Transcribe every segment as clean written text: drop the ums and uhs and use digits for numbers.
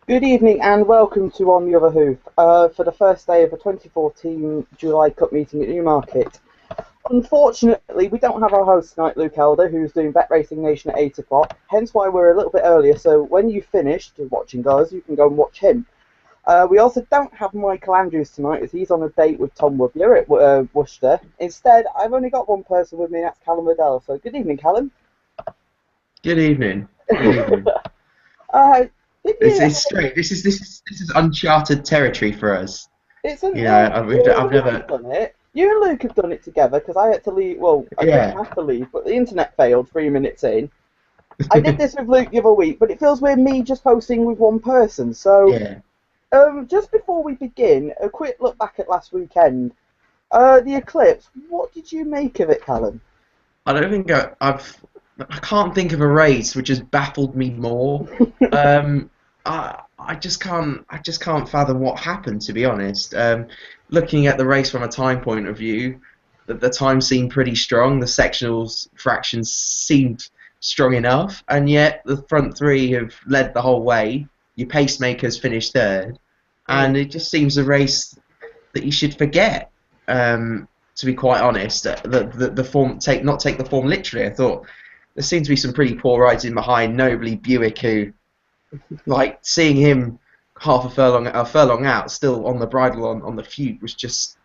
Good evening and welcome to On the Other Hoof for the first day of the 2014 July Cup meeting at Newmarket. Unfortunately, we don't have our host tonight, Luke Elder, who's doing Bet Racing Nation at 8 o'clock, hence why we're a little bit earlier, so when you've finished watching us, you can go and watch him. We also don't have Michael Andrews tonight, as he's on a date with Tom Woodyer at Worcester. Instead, I've only got one person with me, and that's Callum Liddell. So good evening, Callum. Good evening. Good evening. uh, did It's you it's strange. This is uncharted territory for us. It's an, You know, well, you I've and Luke have never. done it. You and Luke have done it together because I had to leave. Well, I didn't Yeah. have to leave, but the internet failed 3 minutes in. I did this with Luke the other week, but it feels weird me just hosting with one person. So, Yeah. just before we begin, a quick look back at last weekend. The eclipse. What did you make of it, Callum? I don't think I can't think of a race which has baffled me more. I just can't fathom what happened, to be honest. Looking at the race from a time point of view, the time seemed pretty strong. The sectionals fractions seemed strong enough, and yet the front three have led the whole way. Your pacemakers finished third, and Mm. it just seems a race that you should forget. To be quite honest, the form take the form literally. I thought there seemed to be some pretty poor rides in behind. Notably Buick, who, like, seeing him half a furlong out, still on the bridle on the feud, was just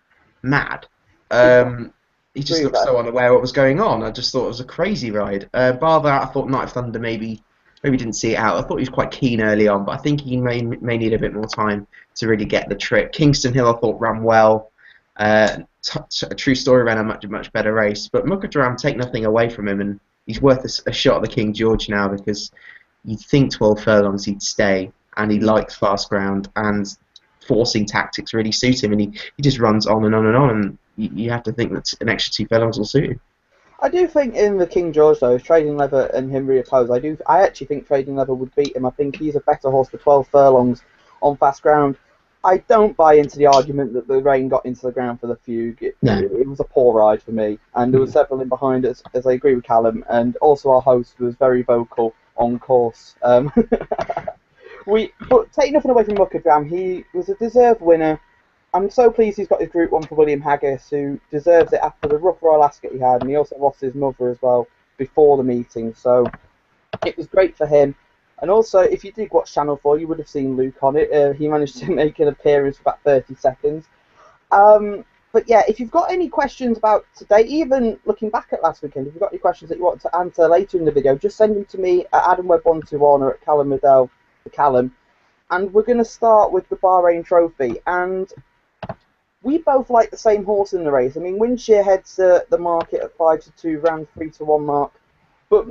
mad. Yeah, He just agree with looked that. so unaware what was going on. I just thought it was a crazy ride. Bar that, I thought Night of Thunder maybe didn't see it out. I thought he was quite keen early on, but I think he may need a bit more time to really get the trip. Kingston Hill, I thought, ran well. A true story, ran a much better race, but Mukherjee, take nothing away from him, and he's worth a shot at the King George now, because you'd think 12 furlongs he'd stay, and he likes fast ground, and forcing tactics really suit him, and he just runs on and on and on, and you have to think that an extra 2 furlongs will suit him. I do think in the King George though, if Trading Leather and him reoppose, I actually think Trading Leather would beat him. I think he's a better horse for 12 furlongs on fast ground. I don't buy into the argument that the rain got into the ground for the fugue. No. It was a poor ride for me, and there were several in behind us, as I agree with Callum, and also our host was very vocal on course. But take nothing away from Muckerdam, he was a deserved winner. I'm so pleased he's got his Group 1 for William Haggis, who deserves it after the rough Royal Ascot he had, and he also lost his mother as well before the meeting, so it was great for him. And also, if you did watch Channel 4, you would have seen Luke on it. He managed to make an appearance for about 30 seconds. But yeah, if you've got any questions about today, even looking back at last weekend, if you've got any questions that you want to answer later in the video, just send them to me at AdamWebb121 or at Callum Liddell, Callum. And we're going to start with the Bahrain Trophy. And we both like the same horse in the race. I mean, Winshire heads the market at 5-2, round 3-1 mark. But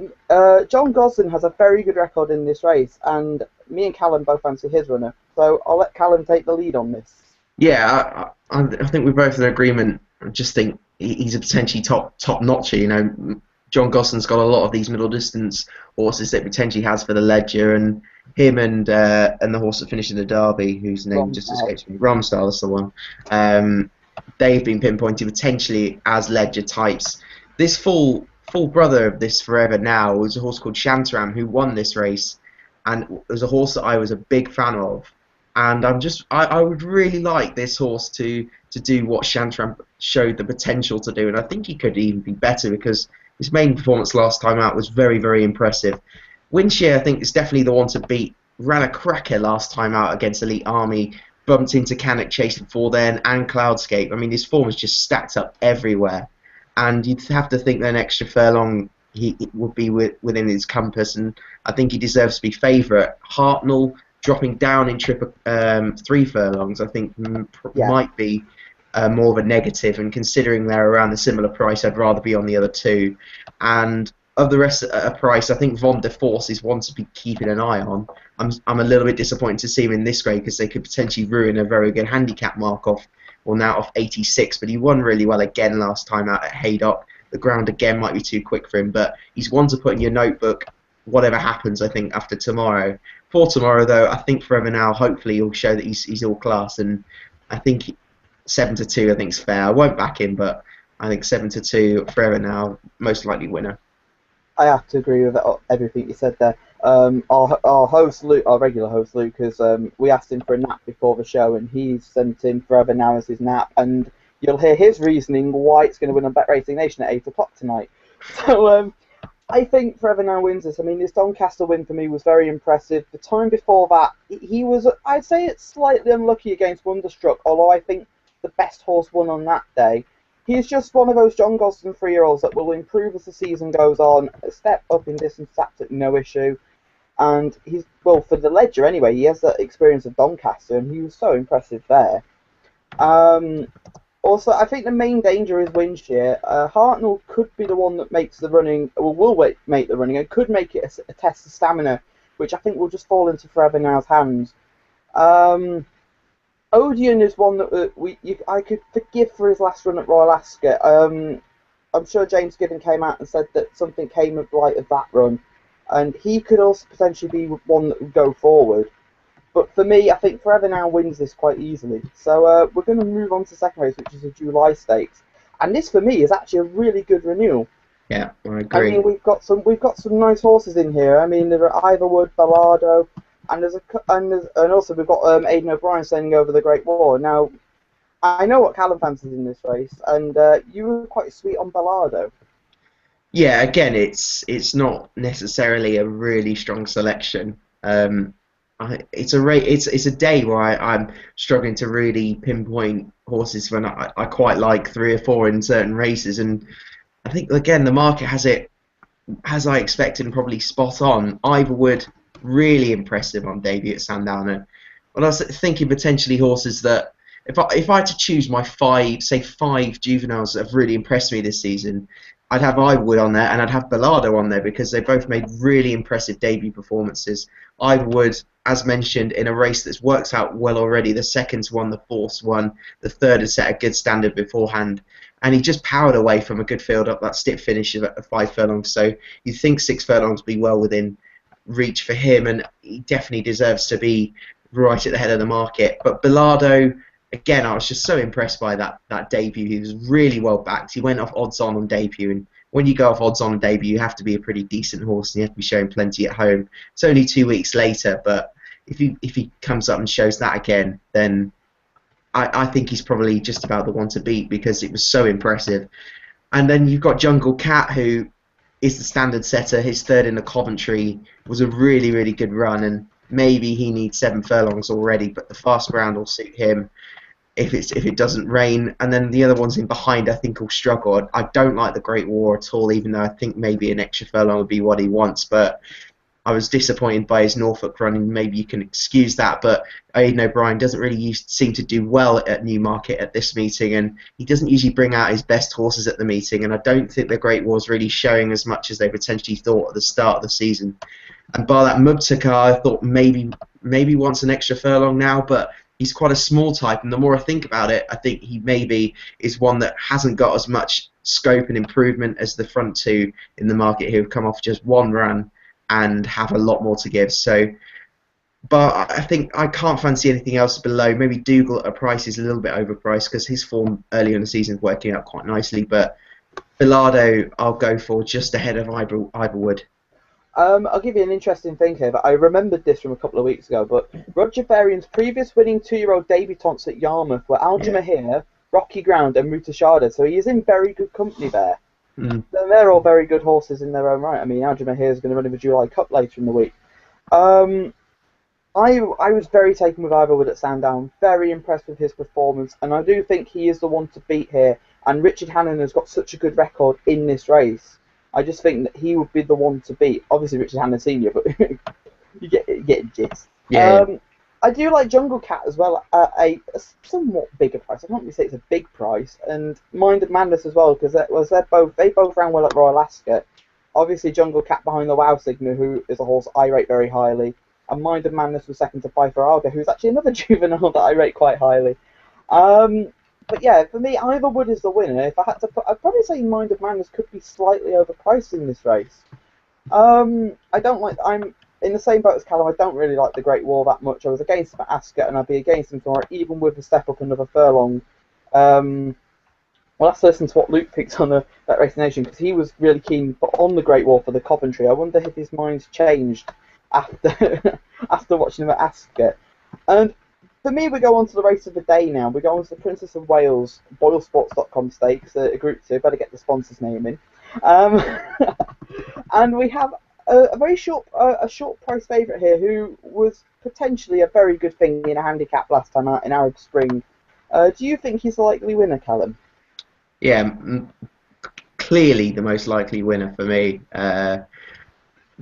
John Gosden has a very good record in this race, and me and Callum both fancy his runner. So I'll let Callum take the lead on this. Yeah, I think we're both in agreement. I just think he's a potentially top notcher. You know, John Gosden's got a lot of these middle distance horses that potentially has for the Ledger, and him and the horse that finished in the Derby, whose name just Romsdale. escapes me, Romsdale, that's the one. They've been pinpointed potentially as Ledger types. This full brother of this Forever Now was a horse called Shantaram, who won this race, and it was a horse that I was a big fan of. And I would really like this horse to do what Shantaram showed the potential to do, and I think he could even be better, because his main performance last time out was very impressive. Winshire, I think, is definitely the one to beat. Ran a cracker last time out against Elite Army, bumped into Cannock Chase before then, and Cloudscape. I mean, his form is just stacked up everywhere, and you'd have to think that an extra furlong he it would be within his compass, and I think he deserves to be favourite. Hartnell dropping down in trip 3 furlongs, I think Yeah. might be more of a negative, and considering they're around a similar price, I'd rather be on the other two. And of the rest at a price, I think Von de Force is one to be keeping an eye on. I'm a little bit disappointed to see him in this grade, because they could potentially ruin a very good handicap mark off, well, now off 86, but he won really well again last time out at Haydock. The ground again might be too quick for him, but he's one to put in your notebook whatever happens, I think, after tomorrow. For tomorrow, though, I think Forever Now, hopefully he'll show that he's all class, and I think 7-2, I think, is fair. I won't back him, but I think 7-2 Forever Now, most likely winner. I have to agree with everything you said there. Our host Luke, our regular host Luke, has we asked him for a nap before the show, and he's sent in Forever Now as his nap, and you'll hear his reasoning why it's going to win on Bet Racing Nation at 8 o'clock tonight. So I think Forever Now wins this. I mean, this Doncaster win for me was very impressive. The time before that, he was, I'd say it's slightly unlucky against Wonderstruck, although I think the best horse won on that day. He's just one of those John Gosden 3-year-olds that will improve as the season goes on, a step up in distance, absolutely no issue. And he's, well, for the Ledger anyway, he has that experience of Doncaster, and he was so impressive there. Also, I think the main danger is Winshire. Hartnell could be the one that makes the running, or will make the running, and could make it a test of stamina, which I think will just fall into Forever Now's hands. Odeon is one that I could forgive for his last run at Royal Ascot. I'm sure James Gibbon came out and said that something came of light of that run, and he could also potentially be one that would go forward. But for me, I think Forever Now wins this quite easily. So we're going to move on to the second race, which is the July Stakes, and this for me is actually a really good renewal. Yeah, I agree. I mean, we've got some nice horses in here. I mean, there are Ivorwood, Bellado, and also we've got Aidan O'Brien sending over the Great War. Now, I know what Callum fancies in this race, and you were quite sweet on Bellado. Yeah, again, it's not necessarily a really strong selection. It's a day where I'm struggling to really pinpoint horses when I quite like 3 or 4 in certain races, and I think again the market has it as I expected and probably spot on. Ivorwood really impressive on debut at Sandown, but I was thinking potentially horses that if I had to choose my 5 juveniles that have really impressed me this season, I'd have Ivorwood on there and I'd have Bellado on there because they both made really impressive debut performances. Ivorwood, as mentioned, in a race that's worked out well already. The second's won, the fourth's won, the third had set a good standard beforehand, and he just powered away from a good field up that stiff finish of 5 furlongs. So you'd think 6 furlongs would be well within reach for him, and he definitely deserves to be right at the head of the market. But Bellado, again, I was just so impressed by that debut. He was really well backed. He went off odds on debut, and when you go off odds on debut, you have to be a pretty decent horse, and you have to be showing plenty at home. It's only 2 weeks later, but if he comes up and shows that again, then I think he's probably just about the one to beat because it was so impressive. And then you've got Jungle Cat, who is the standard setter. His third in the Coventry was a really, really good run, and maybe he needs 7 furlongs already, but the fast ground will suit him if it doesn't rain. And then the other ones in behind I think will struggle. I don't like the Great War at all, even though I think maybe an extra furlong would be what he wants, but I was disappointed by his Norfolk run, and maybe you can excuse that, but Aidan O'Brien doesn't really seem to do well at Newmarket at this meeting, and he doesn't usually bring out his best horses at the meeting, and I don't think the Great War's really showing as much as they potentially thought at the start of the season. And bar that Mubtakar, I thought maybe wants an extra furlong now, but he's quite a small type, and the more I think about it, I think he maybe is one that hasn't got as much scope and improvement as the front 2 in the market who have come off just 1 run and have a lot more to give. So, but I think I can't fancy anything else below. Maybe Dougal at a price is a little bit overpriced because his form earlier in the season is working out quite nicely. But Bellado, I'll go for just ahead of Ivorwood. I'll give you an interesting thing here, but I remembered this from a couple of weeks ago. But Roger Berrien's previous winning 2-year-old debutantes at Yarmouth were Aljamaher, Rocky Ground, and Mutashada. So he is in very good company there. And they're all very good horses in their own right. I mean, Aljamaher is going to run in the July Cup later in the week. I was very taken with Ivorwood at Sandown, very impressed with his performance, and I do think he is the one to beat here. And Richard Hannon has got such a good record in this race. I just think that he would be the one to beat. Obviously, Richard Hannon Senior, but you get the gist. Yeah. I do like Jungle Cat as well at a somewhat bigger price. I don't really say it's a big price, and Mind of Madness as well, because they both ran well at Royal Ascot. Obviously, Jungle Cat behind the Wow Signal, who is a horse I rate very highly, and Mind of Madness was second to Pfeiffer Alga, who's actually another juvenile that I rate quite highly. But yeah, for me, Ivorwood is the winner. If I had to put, I'd probably say Mind of Madness could be slightly overpriced in this race. I'm in the same boat as Callum. I don't really like the Great War that much. I was against him at Ascot, and I'd be against him tomorrow, even with a step up another furlong. We'll have to listen to what Luke picked on the Bet Racing Nation, because he was really keen on the Great War for the Coventry. I wonder if his mind's changed. after after watching him at Ascot. And for me, we go on to the race of the day now. We go on to the Princess of Wales BoyleSports.com Stakes, a Group 2. Better get the sponsor's name in. Um, and we have a very a short price favourite here who was potentially a very good thing in a handicap last time out in Arab Spring. Do you think he's a likely winner, Callum? Yeah, clearly the most likely winner for me.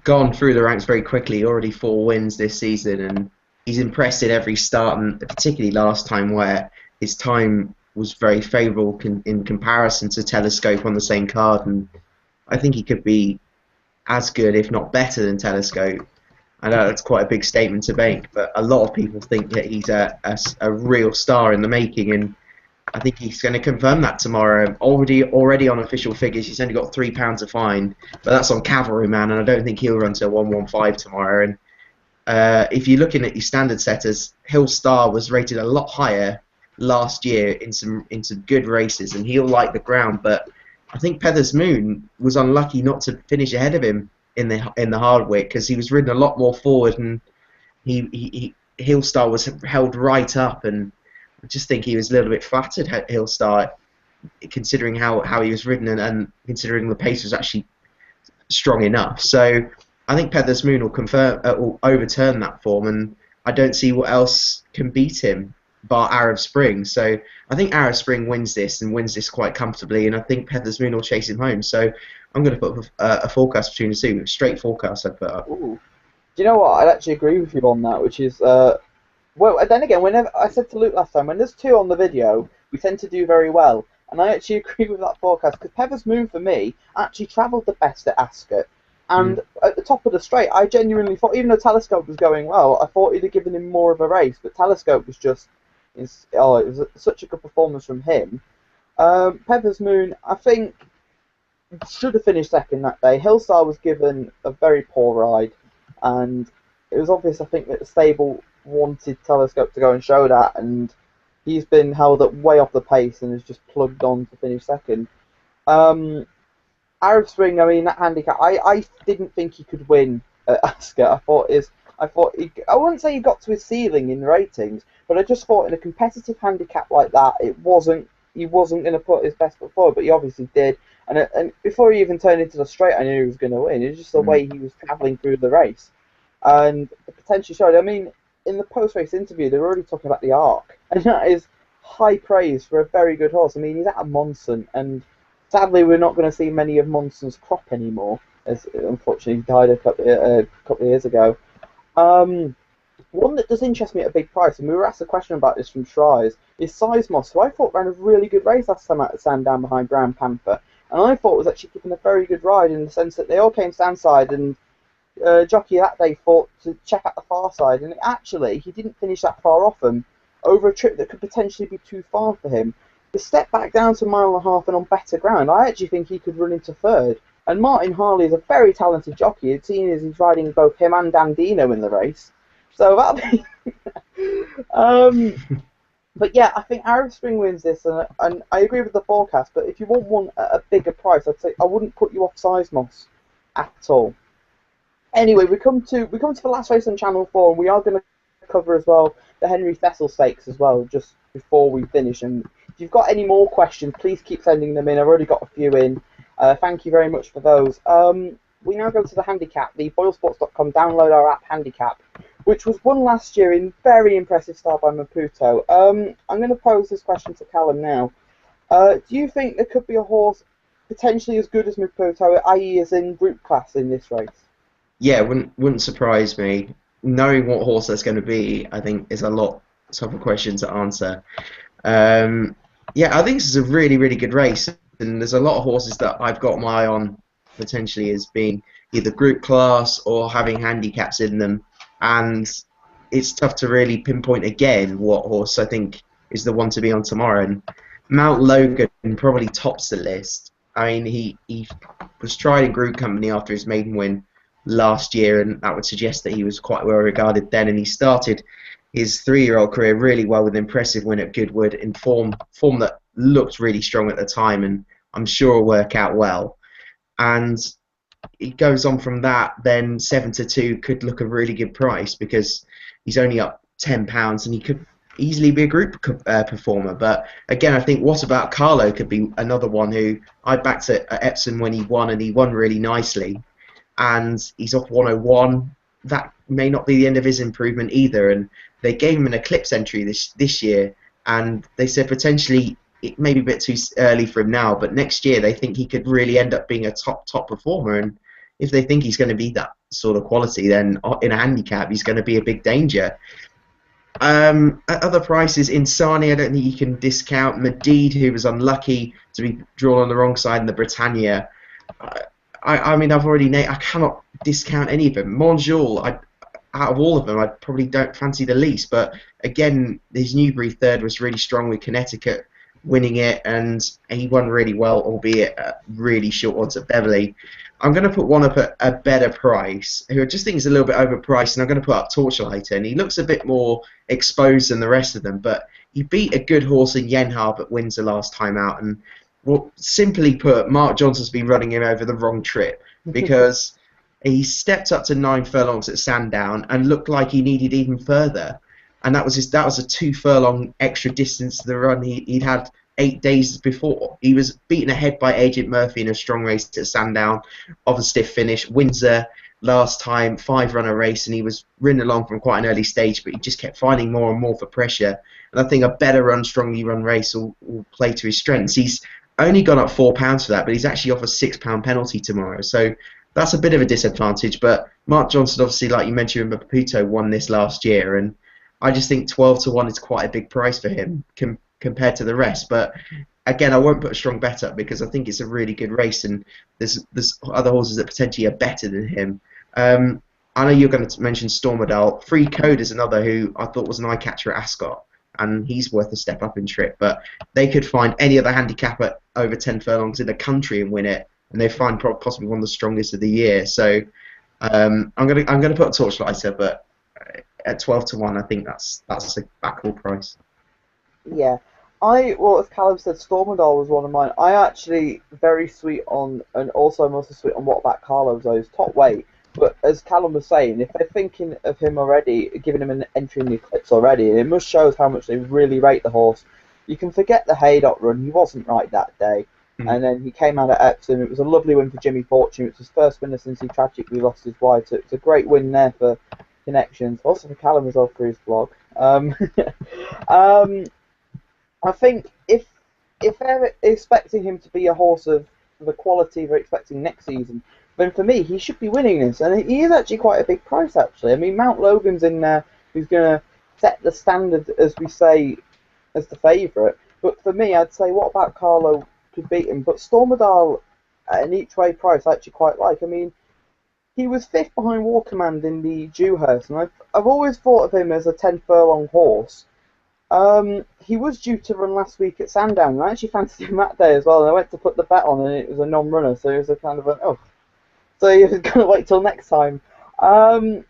Gone through the ranks very quickly, already 4 wins this season, and he's impressed in every start, and particularly last time where his time was very favourable in comparison to Telescope on the same card, and I think he could be as good, if not better, than Telescope. I know that's quite a big statement to make, but a lot of people think that he's a real star in the making, and I think he's going to confirm that tomorrow. Already on official figures, he's only got £3 a fine, but that's on Cavalryman, and I don't think he'll run to 115 tomorrow. And if you're looking at your standard setters, Hill Star was rated a lot higher last year in some good races, and he'll like the ground. But I think Pethers Moon was unlucky not to finish ahead of him in the Hardwick, because he was ridden a lot more forward, and Hill Star was held right up, and I just think he was a little bit flattered at Hillstar, considering how he was ridden, and considering the pace was actually strong enough. So I think Pethers Moon will overturn that form, and I don't see what else can beat him bar Arab Spring. So I think Arab Spring wins this, and wins this quite comfortably, and I think Pethers Moon will chase him home. So I'm going to put a forecast between the two, a straight forecast I put up. Ooh. Do you know what? I'd actually agree with you on that, which is well, then again, whenever I said to Luke last time, when there's two on the video, we tend to do very well. And I actually agree with that forecast, because Pethers Moon, for me, actually travelled the best at Ascot. And at the top of the straight, I genuinely thought, even though Telescope was going well, I thought he'd have given him more of a race. But Telescope was just, it was such a good performance from him. Pethers Moon, I think, should have finished second that day. Hillstar was given a very poor ride, and it was obvious, I think, that the stable wanted Telescope to go and show that, and he's been held up way off the pace and has just plugged on to finish second. Arab Spring, I mean, that handicap, I didn't think he could win at Ascot. I wouldn't say he got to his ceiling in ratings, but I just thought in a competitive handicap like that, he wasn't going to put his best foot forward, but he obviously did. And before he even turned into the straight, I knew he was going to win. It was just the way he was travelling through the race, and the potential showed. I mean, in the post-race interview, they were already talking about the arc, and that is high praise for a very good horse. I mean, he's at a Monson, and sadly, we're not going to see many of Monson's crop anymore, as unfortunately he died a couple of years ago. One that does interest me at a big price, and we were asked a question about this from Shries, is Seismos, who I thought ran a really good race last time out at Sandown behind Brown Panther, and I thought was actually given a very good ride in the sense that they all came standside, and jockey that day fought to check out the far side, and actually he didn't finish that far off them over a trip that could potentially be too far for him. The step back down to a mile and a half and on better ground, I actually think he could run into third. And Martin Harley is a very talented jockey. It's seen as he's riding both him and Dandino in the race. So that'll be... But yeah, I think Arab Spring wins this, and I agree with the forecast, but if you want one at a bigger price, I'd say I wouldn't put you off Seismos at all. Anyway, we come to the last race on Channel 4, and we are going to cover as well the Henry Thessel Stakes as well, just before we finish. And if you've got any more questions, please keep sending them in. I've already got a few in. Thank you very much for those. We now go to the handicap, the BoyleSports.com download our app handicap, which was won last year in very impressive style by Maputo. I'm going to pose this question to Callum now. Do you think there could be a horse potentially as good as Maputo, i.e. as in group class in this race? Yeah, wouldn't surprise me. Knowing what horse that's going to be, I think, is a lot tougher question to answer. Yeah, I think this is a really, really good race, and there's a lot of horses that I've got my eye on potentially as being either group class or having handicaps in them, and it's tough to really pinpoint again what horse I think is the one to be on tomorrow. And Mount Logan probably tops the list. I mean, he was tried in group company after his maiden win last year, and that would suggest that he was quite well regarded then, and he started his 3-year-old career really well with an impressive win at Goodwood in form that looked really strong at the time, and I'm sure will work out well. And he goes on from that, then 7-2 could look a really good price because he's only up £10 and he could easily be a group performer. But again, I think What About Carlo could be another one who I backed at Epsom when he won, and he won really nicely. And he's off 101. That may not be the end of his improvement either. And they gave him an Eclipse entry this year, and they said potentially it may be a bit too early for him now, but next year they think he could really end up being a top performer. And if they think he's going to be that sort of quality, then in a handicap he's going to be a big danger. At other prices, Insani, I don't think you can discount. Medid, who was unlucky to be drawn on the wrong side in the Britannia. I mean, I cannot discount any of them. Monjol, out of all of them, I probably don't fancy the least. But again, his Newbury third was really strong with Connecticut winning it, and he won really well, albeit at really short odds at Beverley. I'm going to put one up at a better price, who I just think is a little bit overpriced, and I'm going to put up Torchlighter, and he looks a bit more exposed than the rest of them, but he beat a good horse in Yenharb at Windsor last time out, and well, simply put, Mark Johnson's been running him over the wrong trip, because he stepped up to 9 furlongs at Sandown and looked like he needed even further, and that was a 2 furlong extra distance to the run he'd had 8 days before. He was beaten ahead by Agent Murphy in a strong race at Sandown, of a stiff finish. Windsor last time, 5-runner race, and he was ridden along from quite an early stage, but he just kept finding more and more for pressure. And I think a better run, strongly run race will play to his strengths. He's only gone up £4 for that, but he's actually off a £6 penalty tomorrow. So that's a bit of a disadvantage. But Mark Johnson, obviously, like you mentioned, Maputo won this last year, and I just think 12-1 is quite a big price for him compared to the rest. But again, I won't put a strong bet up because I think it's a really good race, and there's other horses that potentially are better than him. I know you're going to mention Stormodal. Free Code is another who I thought was an eye catcher at Ascot, and he's worth a step up in trip. But they could find any other handicap at over 10 furlongs in the country and win it, and they find possibly one of the strongest of the year. So I'm gonna put a Torchlighter, but at 12-1, I think that's a backable price. Yeah. Well, as Callum said, Stormodal was one of mine. I actually very sweet on, and also mostly sweet on What About Carlo, those top weight. But as Callum was saying, if they're thinking of him already, giving him an entry in the Eclipse already, it must show how much they really rate the horse. You can forget the Haydock run, he wasn't right that day. And then he came out at Epsom. It was a lovely win for Jimmy Fortune. It was his first winner since he tragically lost his wife. So it's a great win there for Connections. Also for Callum as well for his blog. I think if they're expecting him to be a horse of the quality they're expecting next season, then for me he should be winning this, and he is actually quite a big price actually. I mean, Mount Logan's in there, who's going to set the standard, as we say, as the favourite. But for me, I'd say What About Carlo could beat him. But Stormodal at an each way price I actually quite like. I mean, he was 5th behind War Command in the Dewhurst, and I've always thought of him as a 10 furlong horse. He was due to run last week at Sandown, and I actually fancied him that day as well, and I went to put the bet on, and it was a non-runner, so it was a kind of a, oh. So he was going to wait till next time. I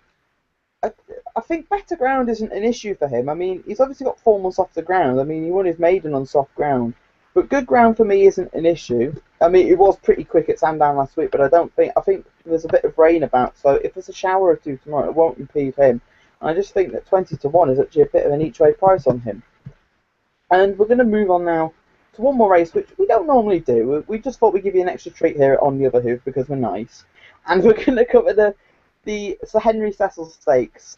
think better ground isn't an issue for him. I mean, he's obviously got form on softer ground. I mean, he won his maiden on soft ground. But good ground for me isn't an issue. I mean, it was pretty quick at Sandown last week, but I think there's a bit of rain about, so if there's a shower or two tomorrow, it won't impede him. I just think that 20-1 is actually a bit of an each way price on him. And we're going to move on now to one more race, which we don't normally do. We just thought we'd give you an extra treat here on the Other Hoof because we're nice. And we're going to cover the Sir Henry Cecil Stakes,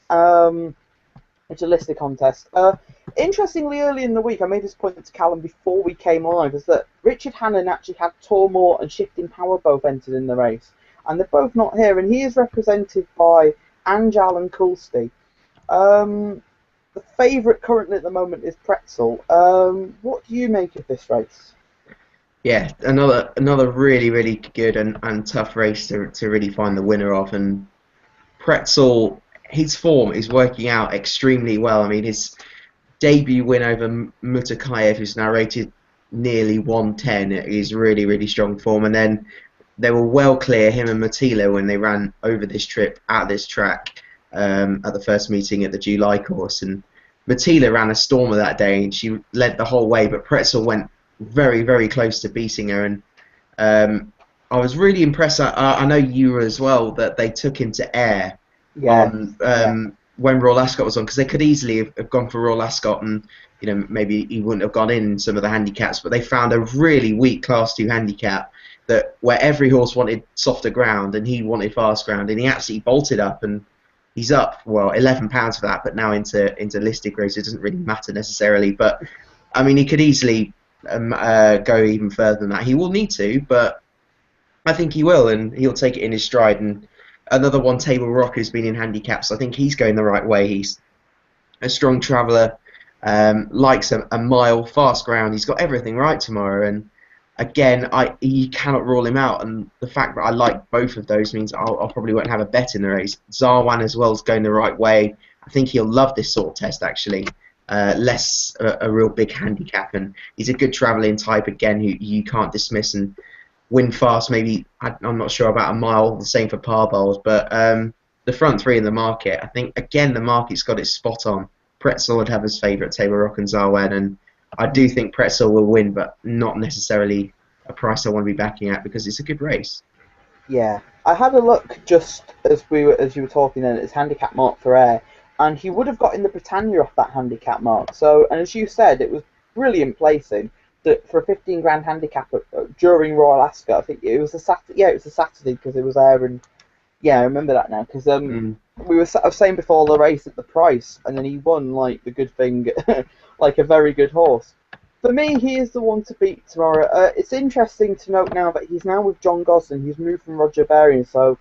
which is a listed contest. Interestingly, early in the week, I made this point to Callum before we came live, is that Richard Hannon actually had Tormore and Shifting Power both entered in the race. And they're both not here, and he is represented by Anjal and Coolsty. The favourite currently at the moment is Pretzel. What do you make of this race? Yeah, another really good and tough race to really find the winner of. And Pretzel, his form is working out extremely well. I mean, his debut win over Mutakayev, who's now rated nearly 110, is really strong form. And then they were well clear, him and Matila, when they ran over this trip at this track. At the first meeting at the July course, and Matila ran a stormer that day, and she led the whole way, but Pretzel went very close to beating her, and I was really impressed. I know you were as well that they took him to air Yeah, on yeah, when Royal Ascot was on because they could easily have gone for Royal Ascot and maybe he wouldn't have gone in some of the handicaps, but they found a really weak Class 2 handicap that where every horse wanted softer ground and he wanted fast ground and he absolutely bolted up and he's up £11 for that, but now into listed grades it doesn't really matter necessarily. But I mean he could easily go even further than that. He will need to, but I think he will, and he'll take it in his stride. And another one, Table Rock, who's been in handicaps. I think he's going the right way. He's a strong traveller, likes a mile, fast ground. He's got everything right tomorrow. And again, you cannot rule him out. And the fact that I like both of those means I'll probably won't have a bet in the race. Zarwan as well is going the right way. I think he'll love this sort of test actually. Less a real big handicap, and he's a good travelling type again who you can't dismiss and win fast. Maybe I'm not sure about a mile. The same for Parbold, but the front three in the market, I think again the market's got it spot on. Pretzel would have his favourite, Table Rock and Zarwen, and I do think Pretzel will win, but not necessarily a price I want to be backing at because it's a good race. yeah. I had a look just as you were talking then at his handicap mark for air, and he would have got in the Britannia off that handicap mark. So, and as you said, it was brilliant placing that for a 15 grand handicap during Royal Ascot. I think it was a Saturday. Yeah, it was a Saturday because it was air, and yeah, I remember that now because Mm. we were I was saying before the race at the price, and then he won like the good thing, like a very good horse. For me, he is the one to beat tomorrow. It's interesting to note now that he's now with John Gosden. He's moved from Roger Berrien, so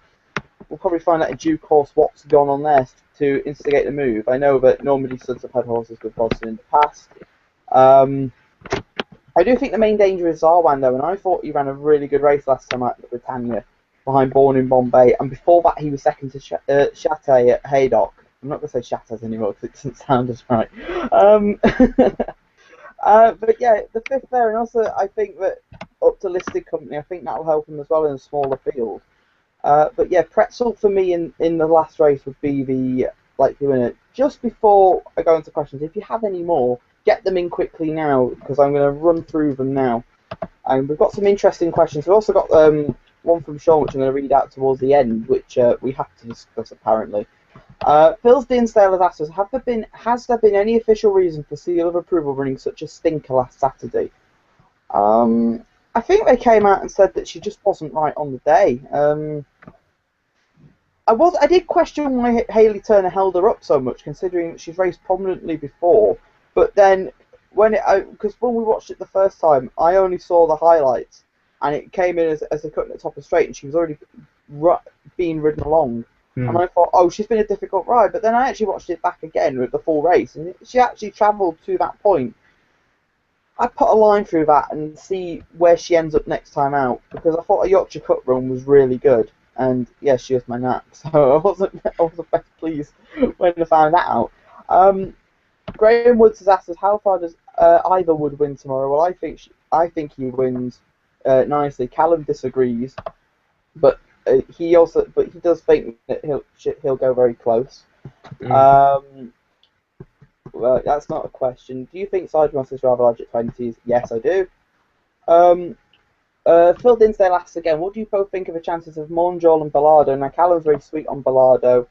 we'll probably find out in due course what's gone on there to instigate the move. I know that Normandy Studs have had horses with Gosden in the past. Um, I do think the main danger is Zarwan though, and I thought he ran a really good race last time out at Britannia behind Born in Bombay, and before that he was second to Chatte at Haydock. I'm not going to say Chattes anymore because it doesn't sound as right. But yeah, the fifth there, and also I think that up to listed company, I think that will help him as well in a smaller field. But yeah, Pretzel for me in the last race would be the likely winner. Just before I go into questions, if you have any more, get them in quickly now because I'm going to run through them now. And we've got some interesting questions. We've also got one from Sean, which I'm going to read out towards the end, which we have to discuss apparently. Phil's Dinsdale has asked us, has there been any official reason for Seal of Approval running such a stinker last Saturday? I think they came out and said that she just wasn't right on the day. I did question why Hayley Turner held her up so much, considering that she's raced prominently before. But then, because when we watched it the first time, I only saw the highlights, and it came in as they cut at the top of the straight, and she was already being ridden along. And I thought, oh, she's been a difficult ride. But then I actually watched it back again with the full race, and she actually travelled to that point. I'd put a line through that and see where she ends up next time out, because I thought a Yorkshire Cup run was really good. And yeah, she was my knack, so I wasn't best pleased when I found that out. Graham Woods has asked us how far does either Wood win tomorrow. Well, I think he wins nicely. Callum disagrees, but he does think that he'll go very close. Well, that's not a question. Do you think Sidemos is rather large at 20s? Yes, I do. Phil Dinsdale asks again, what do you both think of the chances of Monjol and Bellardo? Now, Callum's very sweet on Bellardo.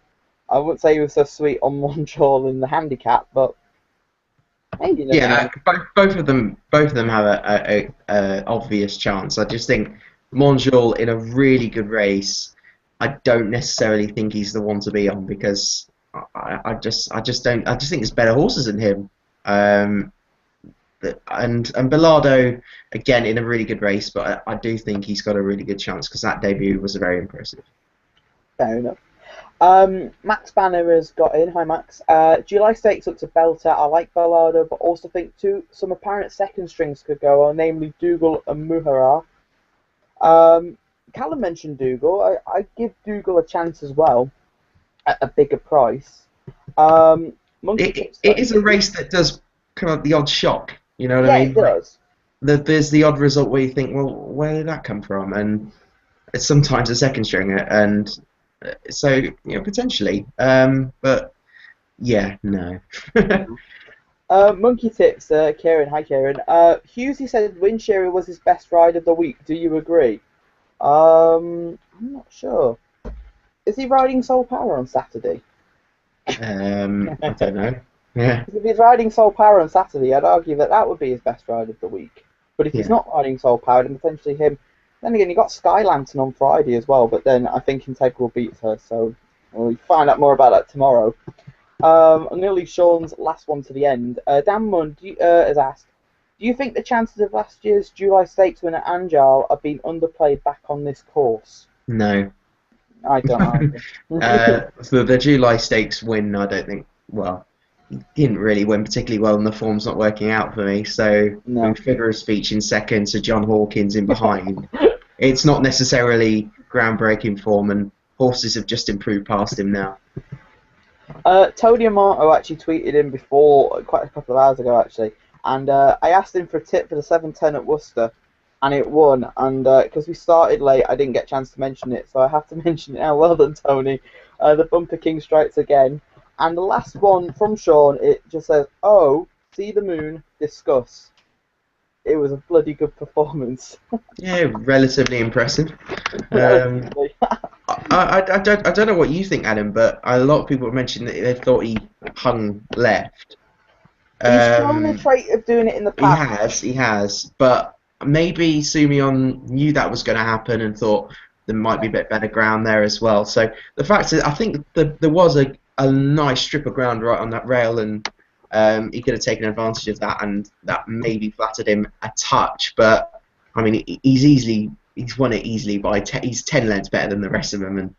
I wouldn't say he was so sweet on Monjol in the handicap, but maybe. Yeah, both of them have a obvious chance. I just think Monjol in a really good race, I don't necessarily think he's the one to be on because I just think there's better horses than him. And Bellardo again in a really good race, but I do think he's got a really good chance because that debut was very impressive. Fair enough. Max Banner has got in. Hi, Max. July Stakes looks a belter. I like Bellardo, but also think some apparent second strings could go on, namely Dougal and Muhara. Callum mentioned Dougal. I give Dougal a chance as well at a bigger price. It is a race that does come up the odd shock. You know what I mean? Yeah, it does. There's the odd result where you think, well, where did that come from? And it's sometimes a second stringer, and so potentially. But yeah, no. Monkey Tips, Kieran. Hi, Kieran. Husey said Windshearer was his best ride of the week. Do you agree? I'm not sure. Is he riding Soul Power on Saturday? I don't know. Yeah, If he's riding Soul Power on Saturday, I'd argue that that would be his best ride of the week. But if he's yeah. not riding Soul Power, then potentially him. Then again, you got Sky Lantern on Friday as well, but then I think Integral beats her, so we'll find out more about that tomorrow. I'm going to leave Sean's last one to the end. Dan Munn has asked, do you think the chances of last year's July Stakes winner Anjal are being underplayed back on this course? No. I don't either. So the July Stakes win, I don't think. Well, he didn't really win particularly well, and the form's not working out for me. So, I mean, No. figure of speech in second to John Hawkins in behind. It's not necessarily groundbreaking form, and horses have just improved past him now. Tony Amato actually tweeted in before, quite a couple of hours ago actually, and I asked him for a tip for the 7:10 at Worcester, and it won. And because we started late, I didn't get a chance to mention it, so I have to mention it now. Well done, Tony. The Bumper King strikes again. And the last one from Sean, it just says, "Oh, see the moon, discuss." It was a bloody good performance. Yeah, relatively impressive. Um, Relatively. I don't know what you think, Adam, but a lot of people have mentioned that they thought he hung left. He's shown a Um, trait of doing it in the past. he has, but maybe Sumion knew that was going to happen and thought there might be a bit better ground there as well. So the fact is, I think there was a nice strip of ground right on that rail, and he could have taken advantage of that, and that maybe flattered him a touch. But I mean, he's won it easily by he's 10 lengths better than the rest of them, and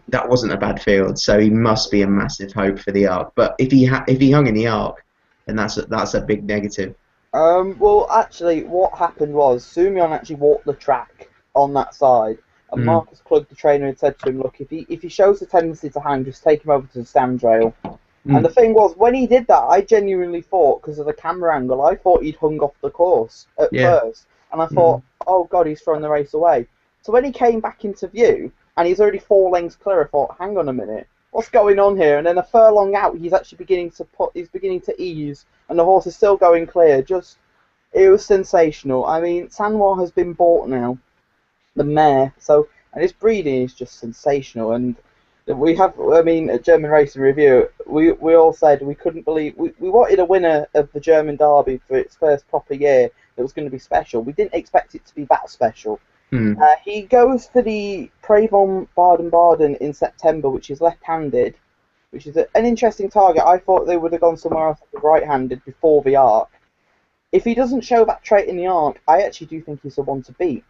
that wasn't a bad field. So he must be a massive hope for the Arc. But if he hung in the Arc, then that's a big negative. Well, actually, what happened was Sumion actually walked the track on that side, and Mm. Marcus Klug, the trainer, had said to him, "Look, if he shows a tendency to hang, just take him over to the stand rail." And the Mm. thing was, when he did that, I genuinely thought, because of the camera angle, I thought he'd hung off the course at Yeah. first, and I thought, Mm. "Oh God, he's thrown the race away." So when he came back into view, and he's already 4 lengths clear, I thought, "Hang on a minute, what's going on here?" And then a furlong out, he's actually he's beginning to ease, and the horse is still going clear. It was sensational. I mean, Sanwa has been bought now, the mare, and his breeding is just sensational. And we have, I mean, at German Racing Review, we all said we couldn't believe, we wanted a winner of the German Derby for its first proper year that was going to be special. We didn't expect it to be that special. Mm. He goes for the Prevon Baden-Baden in September, which is left-handed, which is an interesting target. I thought they would have gone somewhere else right-handed before the Arc. If he doesn't show that trait in the Arc, I actually do think he's the one to beat.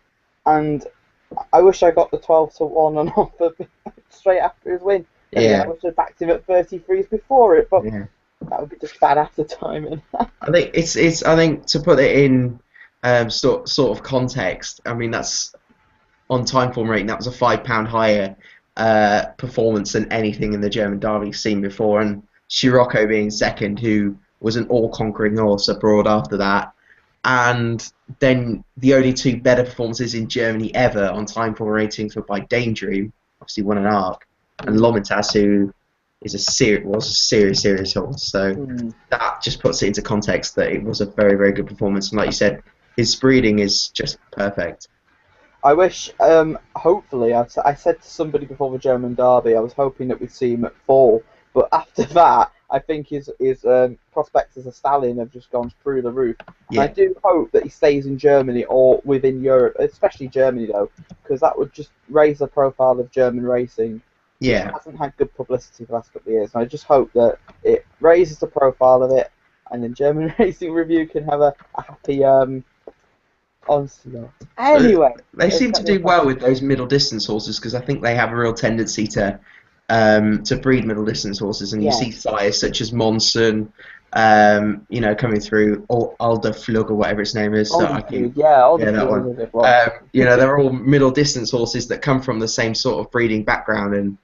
And I wish I got the 12-1 on offer straight after his win. And again, I Yeah. wish I'd backed him at 33s before it, but Yeah. that would be just bad after timing. I think it's I think to put it in sort of context. I mean that's on time form rating. That was a £5 higher performance than anything in the German Derby seen before, and Scirocco being second, who was an all-conquering horse abroad after that, and then the only two better performances in Germany ever on time form ratings were by Daydream, obviously won an Arc, and Lomitas, who is was a serious horse. So Mm. that just puts it into context that it was a very, very good performance. And like you said, his breeding is just perfect. I wish, hopefully, I said to somebody before the German Derby, I was hoping that we'd see him at 4, but after that, I think his prospects as a stallion have just gone through the roof. And I Yeah, do hope that he stays in Germany or within Europe, especially Germany though, because that would just raise the profile of German racing, which yeah. hasn't had good publicity the last couple of years. And I just hope that it raises the profile of it, and then German Racing Review can have a happy honestly though. Anyway, They let's seem get to the do well question. with those middle distance horses because I think they have a real tendency to breed middle distance horses, and you see Yes. sires such as Monson, coming through, or Alder Flug or whatever its name is. That I keep, Oldfield, yeah, yeah, that Oldfield is one. a good one. They're all middle distance horses that come from the same sort of breeding background, and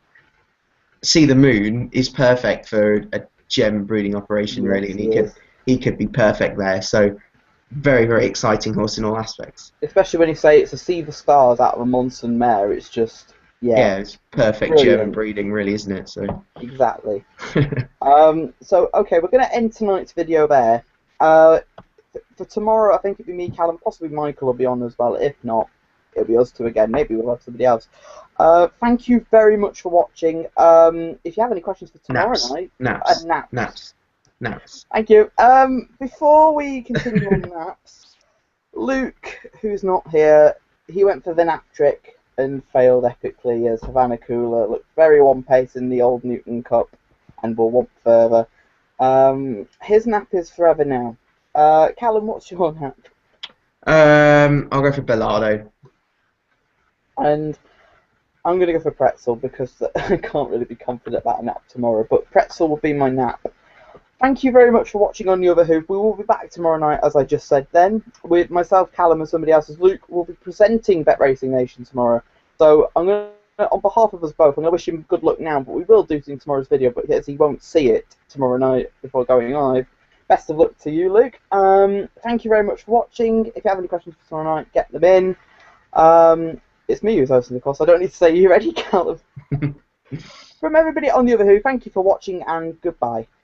See the Moon is perfect for a German breeding operation, really, Yes, and he is. he could be perfect there. So very, very exciting horse in all aspects. Especially when you say it's a see the stars out of a Munson mare, it's just, yeah, Yeah, it's perfect German brilliant. breeding, really, isn't it? So, Exactly. So, okay, we're going to end tonight's video there. For tomorrow, I think it'll be me, Callum, possibly Michael will be on as well, if not. it'll be us two again. Maybe we'll have somebody else. Thank you very much for watching. If you have any questions for tomorrow Naps. night, Naps. naps. Naps. Naps. Thank you. Before we continue on naps, Luke, who's not here, he went for the nap trick and failed epically as Havana Cooler looked very on pace in the old Newton Cup and will want further. His nap is forever now. Callum, what's your nap? I'll go for Bellardo. And I'm going to go for Pretzel because I can't really be confident about a nap tomorrow, but Pretzel will be my nap. Thank you very much for watching on The Other Hoop. We will be back tomorrow night, as I just said then, with myself, Callum, and somebody else as Luke. Will be presenting Bet Racing Nation tomorrow. So I'm going to, on behalf of us both, I'm going to wish him good luck now, but we will do in tomorrow's video, but as he won't see it tomorrow night before going live. Best of luck to you, Luke. Thank you very much for watching. If you have any questions for tomorrow night, get them in. It's me who's hosting the course. I don't need to say you ready, Callum. From everybody on The Other Who, thank you for watching and goodbye.